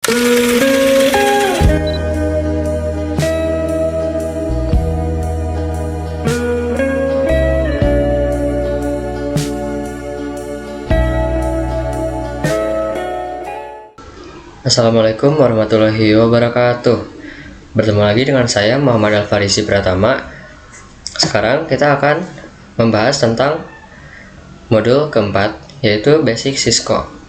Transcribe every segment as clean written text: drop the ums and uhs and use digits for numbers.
Assalamualaikum warahmatullahi wabarakatuh. Bertemu lagi dengan saya Muhammad Alfarisi Pratama. Sekarang kita akan membahas tentang modul keempat, yaitu Basic Cisco.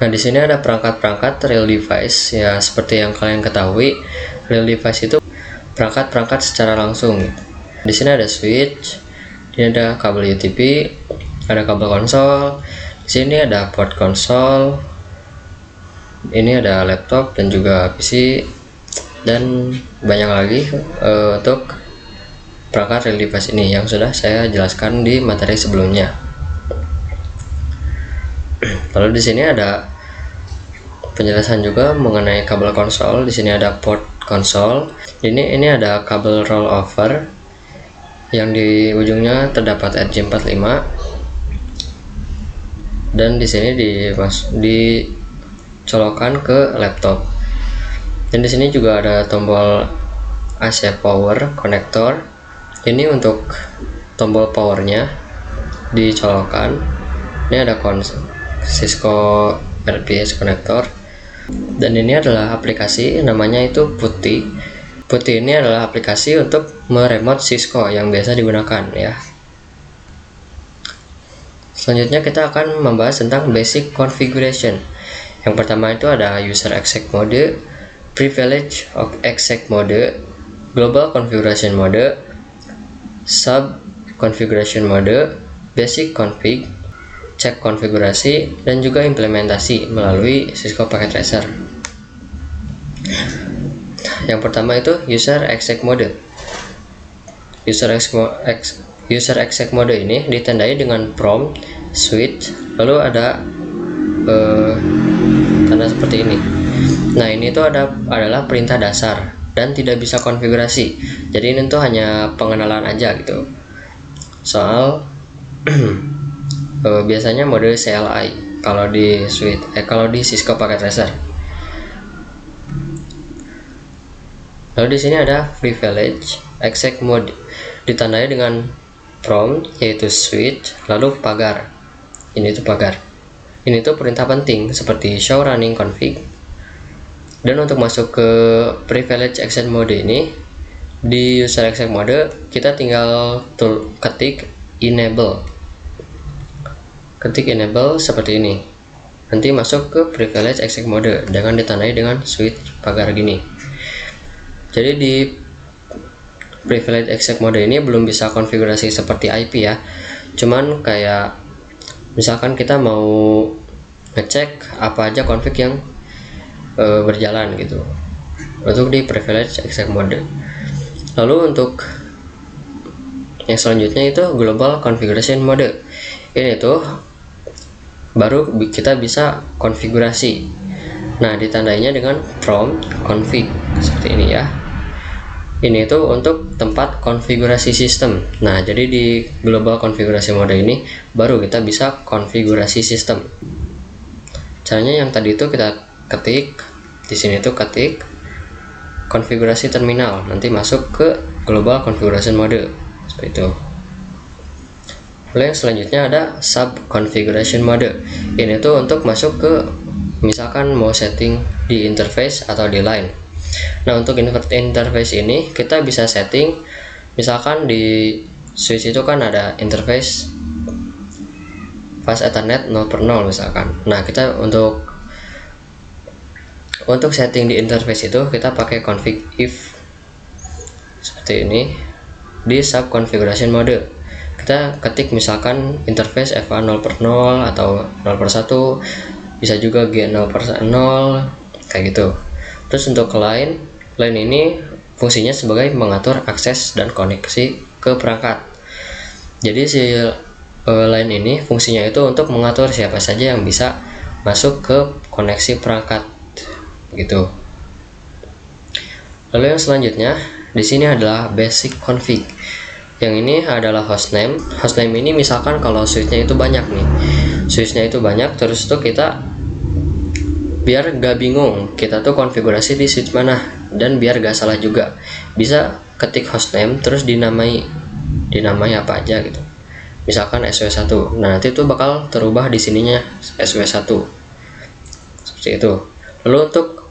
Nah, di sini ada perangkat-perangkat real device. Ya, seperti yang kalian ketahui, real device itu perangkat-perangkat secara langsung. Di sini ada switch, ini ada kabel UTP, ada kabel konsol. Di sini ada port konsol, ini ada laptop dan juga PC, dan banyak lagi untuk perangkat real device ini yang sudah saya jelaskan di materi sebelumnya. Lalu di sini ada penjelasan juga mengenai kabel konsol. Di sini ada port konsol. Ini ada kabel rollover yang di ujungnya terdapat RJ45. Dan di sini dicolokkan ke laptop. Dan di sini juga ada tombol AC power connector. Ini untuk tombol powernya dicolokkan. Ini ada Cisco RPS connector. Dan ini adalah aplikasi, namanya itu PuTTY. PuTTY ini adalah aplikasi untuk meremote Cisco yang biasa digunakan ya. Selanjutnya kita akan membahas tentang basic configuration. Yang pertama itu ada user exec mode, privilege of exec mode, global configuration mode, sub configuration mode, basic config, cek konfigurasi, dan juga implementasi melalui Cisco Packet Tracer. Yang pertama itu user exec mode. User exec mode ini ditandai dengan prompt, switch, lalu ada tanda seperti ini. Nah, ini tuh adalah perintah dasar dan tidak bisa konfigurasi. Jadi ini tuh hanya pengenalan aja gitu. Soal biasanya mode CLI kalau di kalau di Cisco Packet Tracer. Lalu di sini ada privilege exec mode, ditandai dengan prompt yaitu switch, lalu pagar. Ini tuh pagar. Ini tuh perintah penting seperti show running config. Dan untuk masuk ke privilege exec mode ini, di user exec mode kita tinggal ketik enable. Ketik enable seperti ini. Nanti masuk ke privilege exec mode dengan ditandai dengan switch pagar gini. Jadi di privilege exec mode ini belum bisa konfigurasi seperti IP ya. Cuman kayak misalkan kita mau ngecek apa aja config yang berjalan gitu untuk di privilege exec mode. Lalu untuk yang selanjutnya itu global configuration mode. Ini tuh baru kita bisa konfigurasi. Nah, ditandainya dengan prompt config seperti ini ya. Ini itu untuk tempat konfigurasi sistem. Nah, jadi di global konfigurasi mode ini baru kita bisa konfigurasi sistem. Caranya yang tadi itu kita ketik di sini tuh ketik konfigurasi terminal, nanti masuk ke global configuration mode seperti itu. Lalu yang selanjutnya ada sub configuration mode. Ini tuh untuk masuk ke misalkan mau setting di interface atau di line. Nah, untuk interface ini kita bisa setting misalkan di switch itu kan ada interface fast ethernet 0/0 misalkan. Nah, kita untuk setting di interface itu kita pakai config if seperti ini di sub configuration mode. Kita ketik misalkan interface FA 0/0 atau 0/1, bisa juga G 0/0 kayak gitu. Terus untuk line ini fungsinya sebagai mengatur akses dan koneksi ke perangkat. Jadi si line ini fungsinya itu untuk mengatur siapa saja yang bisa masuk ke koneksi perangkat gitu. Lalu yang selanjutnya di sini adalah basic config. Yang ini adalah hostname. Hostname ini misalkan kalau switchnya itu banyak nih. switchnya itu banyak, terus tuh kita biar gak bingung kita tuh konfigurasi di switch mana, dan biar gak salah juga bisa ketik hostname terus dinamai apa aja gitu, misalkan SW1. Nah nanti tuh bakal terubah di sininya SW1 seperti itu. Lalu untuk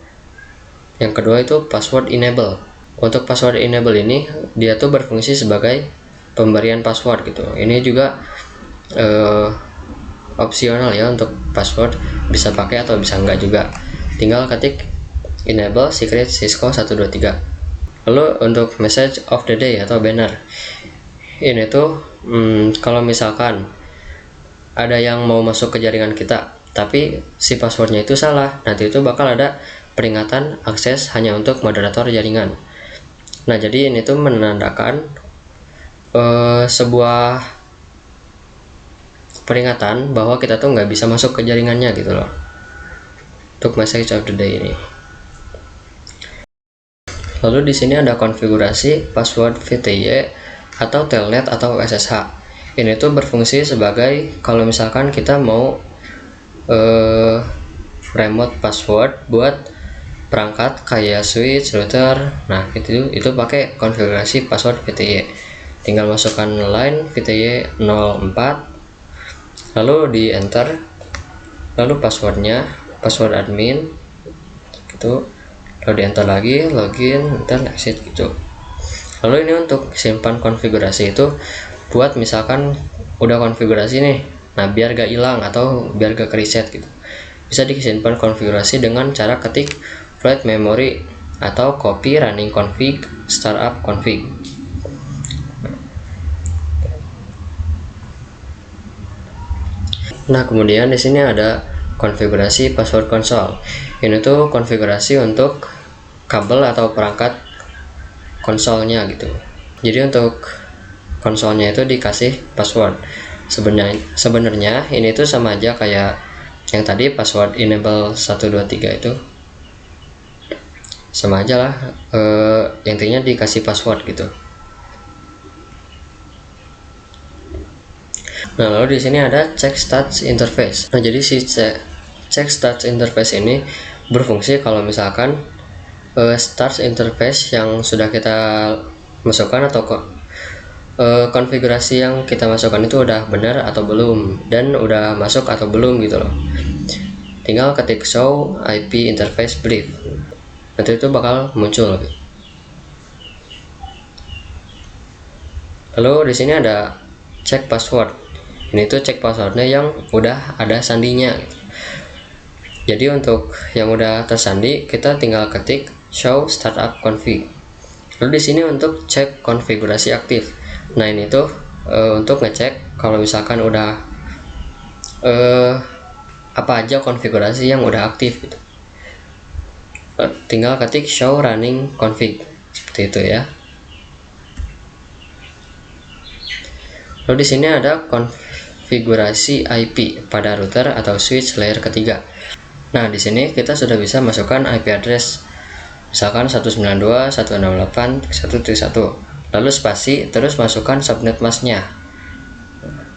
yang kedua itu password enable. Untuk password enable ini dia tuh berfungsi sebagai pemberian password gitu. Ini juga opsional ya, untuk password bisa pakai atau bisa enggak juga, tinggal ketik enable secret Cisco 123. Lalu untuk message of the day atau banner ini tuh kalau misalkan ada yang mau masuk ke jaringan kita tapi si passwordnya itu salah, nanti itu bakal ada peringatan akses hanya untuk moderator jaringan. Nah jadi ini tuh menandakan sebuah peringatan bahwa kita tuh nggak bisa masuk ke jaringannya gitu loh, untuk message of the day ini. Lalu di sini ada konfigurasi password VTY atau telnet atau SSH. Ini tuh berfungsi sebagai kalau misalkan kita mau remote password buat perangkat kayak switch, router. Nah itu pakai konfigurasi password VTY. Tinggal masukkan line VTY 04, lalu di enter, lalu passwordnya password admin gitu, lalu di enter lagi, login, enter, exit gitu. Lalu ini untuk simpan konfigurasi itu buat misalkan udah konfigurasi nih, nah biar gak hilang atau biar gak reset gitu, bisa disimpan konfigurasi dengan cara ketik flat memory atau copy running config startup config. Nah kemudian di sini ada konfigurasi password console. Ini tuh konfigurasi untuk kabel atau perangkat konsolnya gitu. Jadi untuk konsolnya itu dikasih password. Sebenarnya ini tuh sama aja kayak yang tadi password enable 123 itu. Sama aja lah, intinya dikasih password gitu. Nah lalu di sini ada check stats interface. Nah jadi si check stats interface ini berfungsi kalau misalkan stats interface yang sudah kita masukkan atau konfigurasi yang kita masukkan itu udah benar atau belum, dan udah masuk atau belum gitu loh. Tinggal ketik show IP interface brief, nanti itu bakal muncul. Lalu di sini ada check password. Ini tuh cek passwordnya yang udah ada sandinya. Jadi untuk yang udah tersandi kita tinggal ketik show startup config. Lalu di sini untuk cek konfigurasi aktif. Nah ini tuh untuk ngecek kalau misalkan udah apa aja konfigurasi yang udah aktif gitu. Tinggal ketik show running config seperti itu ya. Lalu di sini ada konfigurasi IP pada router atau switch layer ketiga. Nah, di sini kita sudah bisa masukkan IP address, misalkan 192.168.131, lalu spasi, terus masukkan subnet masknya.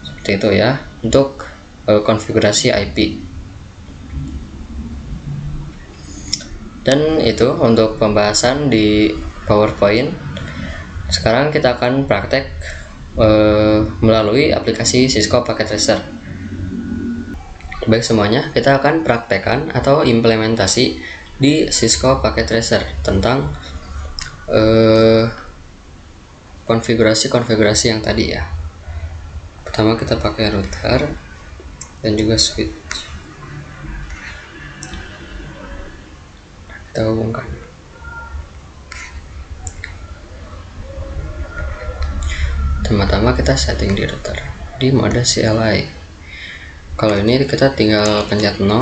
Seperti itu ya, untuk konfigurasi IP. Dan itu untuk pembahasan di PowerPoint. Sekarang kita akan praktek melalui aplikasi Cisco Packet Tracer. Baik semuanya, kita akan praktekkan atau implementasi di Cisco Packet Tracer tentang konfigurasi yang tadi ya. Pertama kita pakai router dan juga switch. Kita hubungkan. Pertama-tama kita setting di router di mode CLI. Kalau ini kita tinggal pencet no.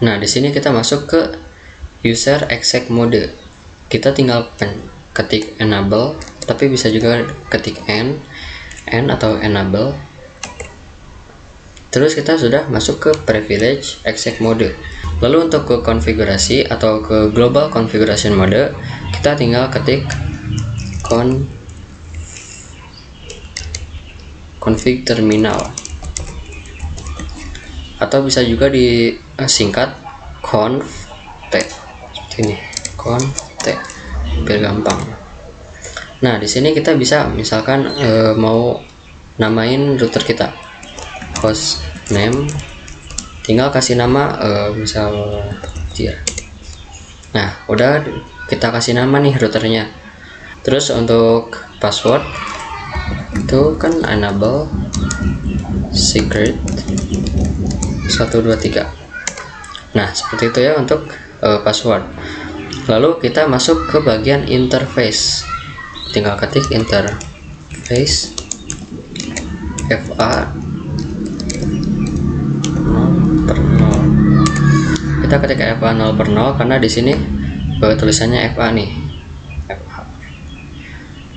Nah, di sini kita masuk ke user exec mode. Kita tinggal ketik enable, tapi bisa juga ketik n atau enable. Terus kita sudah masuk ke privilege exec mode. Lalu untuk ke konfigurasi atau ke global configuration mode, kita tinggal ketik config terminal, atau bisa juga disingkat conf t, seperti ini, conf t, biar gampang. Nah, di sini kita bisa misalkan mau namain router kita, host name, tinggal kasih nama misal dia. Nah, udah kita kasih nama nih routernya. Terus untuk password itu kan enable secret 123. Nah, seperti itu ya untuk password. Lalu kita masuk ke bagian interface, tinggal ketik interface FA 0/0. Kita ketik FA 0/0 karena di sini tulisannya FA nih, FA.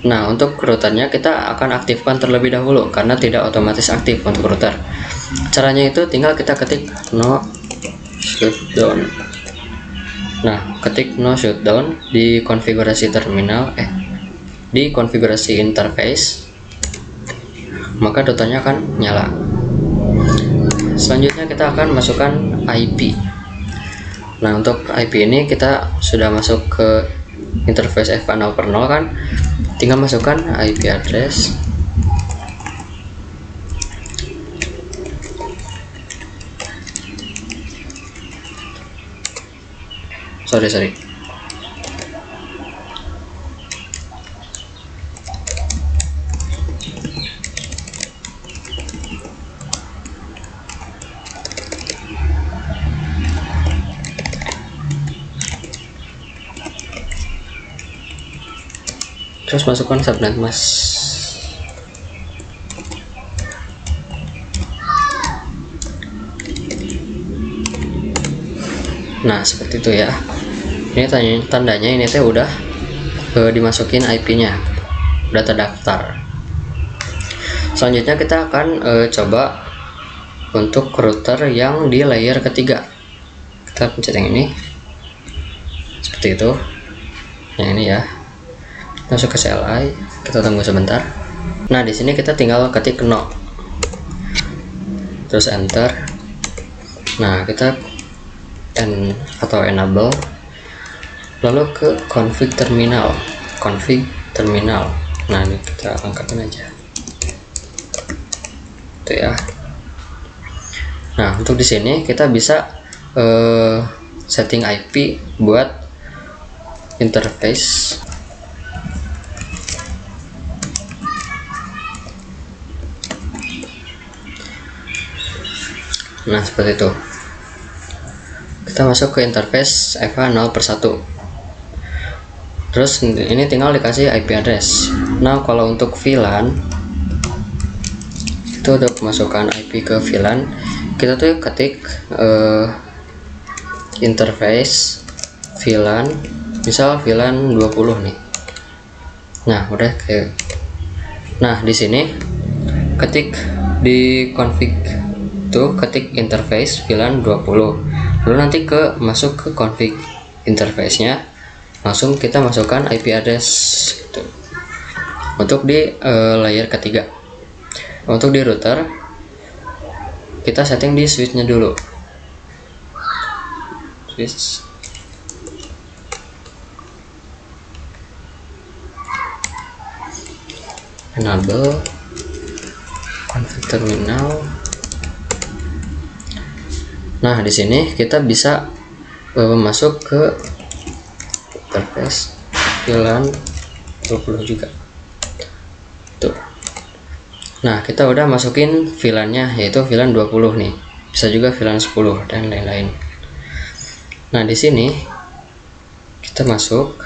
Nah, untuk routernya kita akan aktifkan terlebih dahulu karena tidak otomatis aktif untuk router. Caranya itu tinggal kita ketik no shutdown. Nah, ketik no shutdown di konfigurasi terminal, di konfigurasi interface, maka routernya akan nyala. Selanjutnya kita akan masukkan IP. Nah, untuk IP ini kita sudah masuk ke interface FA 0/0 kan, tinggal masukkan IP address sorry terus masukkan subnet mask. Nah, seperti itu ya. Ini tandanya ini teh udah dimasukin IP-nya, udah terdaftar. Selanjutnya kita akan coba untuk router yang di layer ketiga. Kita pencet yang ini, seperti itu. Yang ini ya. Masuk ke CLI, kita tunggu sebentar. Nah, di sini kita tinggal ketik no, terus enter. Nah, kita atau enable, lalu ke config terminal. Nah, ini kita angkatin aja itu ya. Nah, untuk di sini kita bisa setting IP buat interface. Nah, seperti itu. Kita masuk ke interface FA 0/1. Terus ini tinggal dikasih IP address. Nah, kalau untuk VLAN itu untuk masukkan IP ke VLAN, kita tuh ketik interface VLAN, misal VLAN 20 nih. Nah, udah kayak. Nah, di sini ketik di config itu ketik interface VLAN 20, lalu nanti masuk ke config interface-nya, langsung kita masukkan IP address gitu. Untuk di layer ketiga. Untuk di router kita setting di switch-nya dulu, switch. Enable config terminal. Nah, di sini kita bisa masuk ke interface VLAN 20 juga. Tuh. Nah, kita udah masukin VLAN-nya, yaitu VLAN 20 nih. Bisa juga VLAN 10 dan lain-lain. Nah, di sini kita masuk.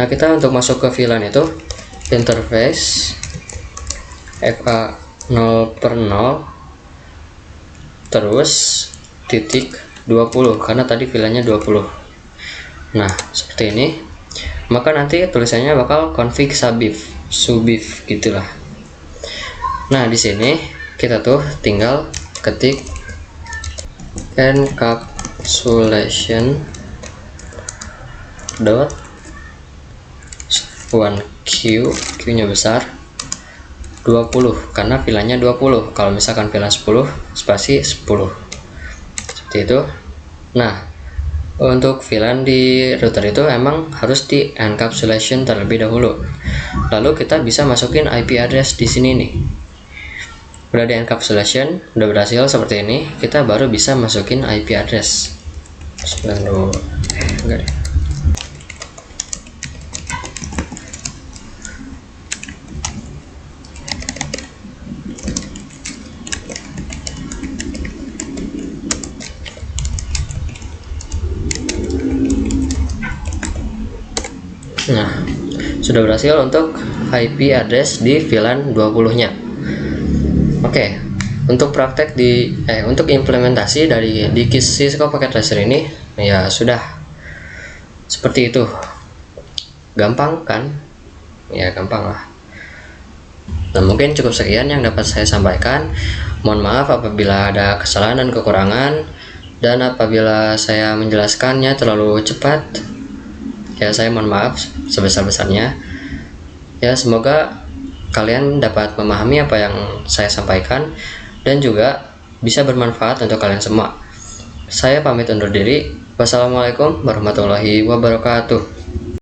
Nah, kita untuk masuk ke VLAN itu interface FA 0/0 terus titik 20 karena tadi VLAN-nya 20. Nah, seperti ini. Maka nanti tulisannya bakal config subif gitulah. Nah, di sini kita tuh tinggal ketik encapsulation dot 1q, q-nya besar 20 karena VLAN-nya 20. Kalau misalkan VLAN 10 spasi 10 seperti itu. Nah, untuk VLAN di router itu emang harus di encapsulation terlebih dahulu. Lalu kita bisa masukin IP address di sini nih. Udah di encapsulation, udah berhasil seperti ini, kita baru bisa masukin IP address. Enggak deh. Nah, sudah berhasil untuk IP address di VLAN 20-nya. Oke, untuk praktek untuk implementasi dari di Cisco Packet Tracer ini ya sudah seperti itu. Gampang kan? Ya gampang lah. Nah, mungkin cukup sekian yang dapat saya sampaikan. Mohon maaf apabila ada kesalahan dan kekurangan, dan apabila saya menjelaskannya terlalu cepat, ya saya mohon maaf sebesar-besarnya. Ya, semoga kalian dapat memahami apa yang saya sampaikan dan juga bisa bermanfaat untuk kalian semua. Saya pamit undur diri. Wassalamualaikum warahmatullahi wabarakatuh.